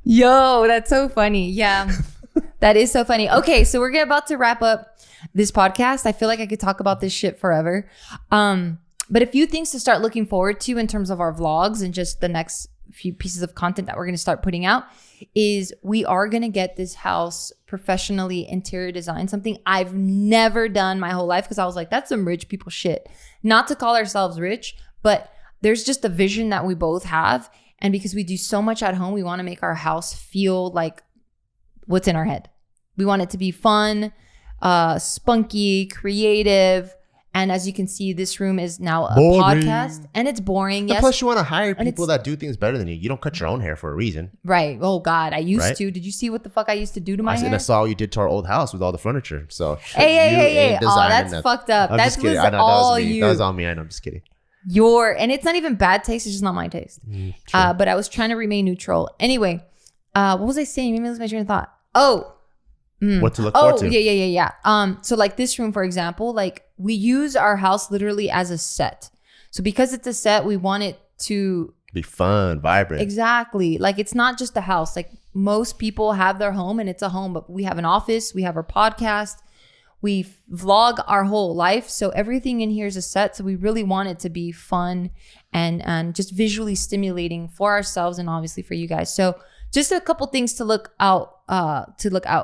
Yo, that's so funny. Yeah, that is so funny. Okay, so we're about to wrap up this podcast. I feel like I could talk about this shit forever. But a few things to start looking forward to in terms of our vlogs and just the next few pieces of content that we're going to start putting out is we are going to get this house professionally interior design, something I've never done my whole life, because I was like, that's some rich people shit. Not to call ourselves rich, but there's just a vision that we both have. And because we do so much at home, we want to make our house feel like what's in our head. We want it to be fun, spunky, creative. And as you can see, this room is now a podcast, and it's boring. And Yes. plus, you want to hire people that do things better than you. You don't cut your own hair for a reason. Right. Oh, God. I used Right? to. Did you see what the fuck I used to do to my hair? I saw what you did to our old house with all the furniture. So Hey. Oh, that's fucked up. I'm That just kidding. was I know, all that was me. you. That was on me. I know. I'm just kidding. And it's not even bad taste. It's just not my taste. True. But I was trying to remain neutral. Anyway, what was I saying? Maybe I lost my train of thought. Oh, what to look forward to. Yeah. So like this room, for example, like we use our house literally as a set. So because it's a set, we want it to be fun, vibrant. Exactly. Like it's not just a house. Like most people have their home and it's a home, but we have an office, we have our podcast, we vlog our whole life. So everything in here is a set. So we really want it to be fun and just visually stimulating for ourselves and obviously for you guys. So just a couple things to look out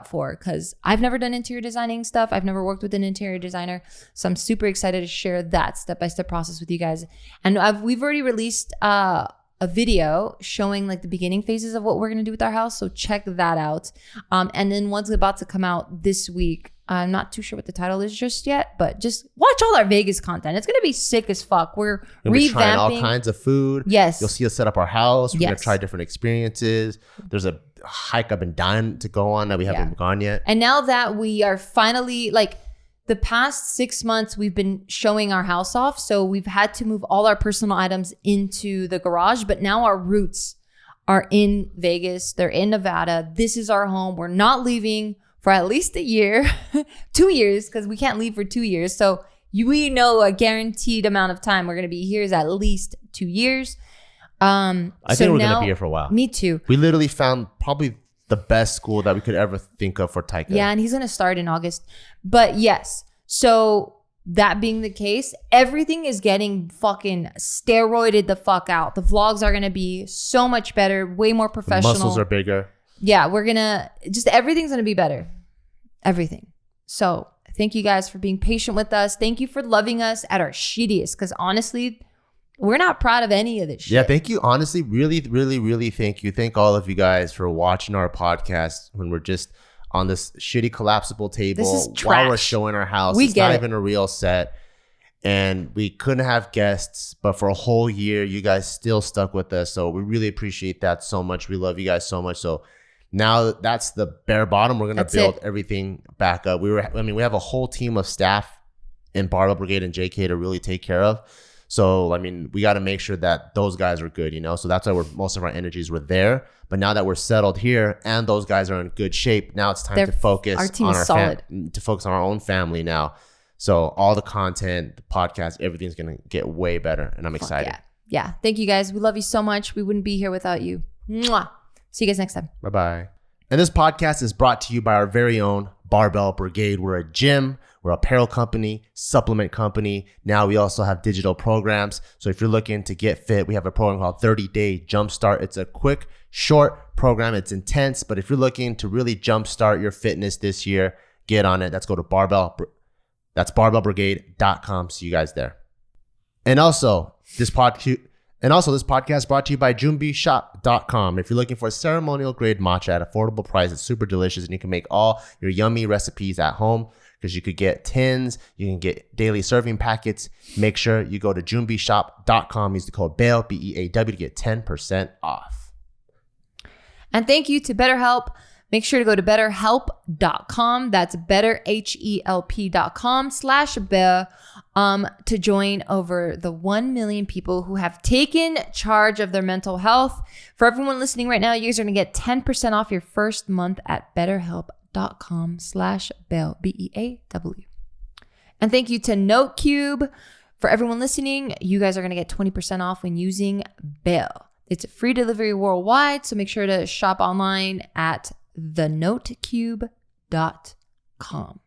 for, because I've never done interior designing stuff. I've never worked with an interior designer. So I'm super excited to share that step-by-step process with you guys. And we've already released a video showing like the beginning phases of what we're going to do with our house. So check that out. And then one's about to come out this week. I'm not too sure what the title is just yet, but just watch all our Vegas content. It's going to be sick as fuck. We're revamping. Trying all kinds of food. Yes. You'll see us set up our house. We're going to try different experiences. There's a hike I've been dying to go on that we haven't gone yet. And now that we are finally, like the past 6 months, we've been showing our house off. So we've had to move all our personal items into the garage, but now our roots are in Vegas. They're in Nevada. This is our home. We're not leaving for at least a year, 2 years, because we can't leave for 2 years. So we know a guaranteed amount of time we're going to be here is at least 2 years. I think we're going to be here for a while. Me too. We literally found probably the best school that we could ever think of for Taika. Yeah, and he's going to start in August. But yes, so that being the case, everything is getting fucking steroided the fuck out. The vlogs are going to be so much better, way more professional. The muscles are bigger. Yeah, we're going to just everything's going to be better. Everything. So thank you guys for being patient with us. Thank you for loving us at our shittiest, because honestly, we're not proud of any of this shit. Yeah, thank you. Honestly, really, really, really thank you. Thank all of you guys for watching our podcast when we're just on this shitty collapsible table while we're showing our house. It's not even a real set. And we couldn't have guests, but for a whole year, you guys still stuck with us. So we really appreciate that so much. We love you guys so much. So now that's the bare bottom. We're going to build everything back up. We have a whole team of staff in Barbell Brigade and JK to really take care of. So, I mean, we got to make sure that those guys are good, you know? So that's why most of our energies were there. But now that we're settled here and those guys are in good shape, now it's time to focus on our own family now. So all the content, the podcast, everything's going to get way better. And I'm excited. Yeah. Thank you guys. We love you so much. We wouldn't be here without you. Mwah. See you guys next time. Bye-bye. And this podcast is brought to you by our very own Barbell Brigade. We're a gym, we're an apparel company, supplement company. Now we also have digital programs. So if you're looking to get fit, we have a program called 30-Day Jumpstart. It's a quick, short program. It's intense, but if you're looking to really jumpstart your fitness this year, get on it. Let's go to barbellbrigade.com. See you guys there. And also, this podcast brought to you by JumbiShop.com. If you're looking for a ceremonial grade matcha at affordable price, it's super delicious, and you can make all your yummy recipes at home because you could get tins, you can get daily serving packets. Make sure you go to JumbiShop.com. Use the code BEAW, BEAW, to get 10% off. And thank you to BetterHelp. Make sure to go to betterhelp.com. That's betterhelp.com/bear to join over the 1 million people who have taken charge of their mental health. For everyone listening right now, you guys are going to get 10% off your first month at betterhelp.com/beaw, BEAW. And thank you to NoteCube. For everyone listening, you guys are going to get 20% off when using BEAW. It's free delivery worldwide, so make sure to shop online at thenotecube.com.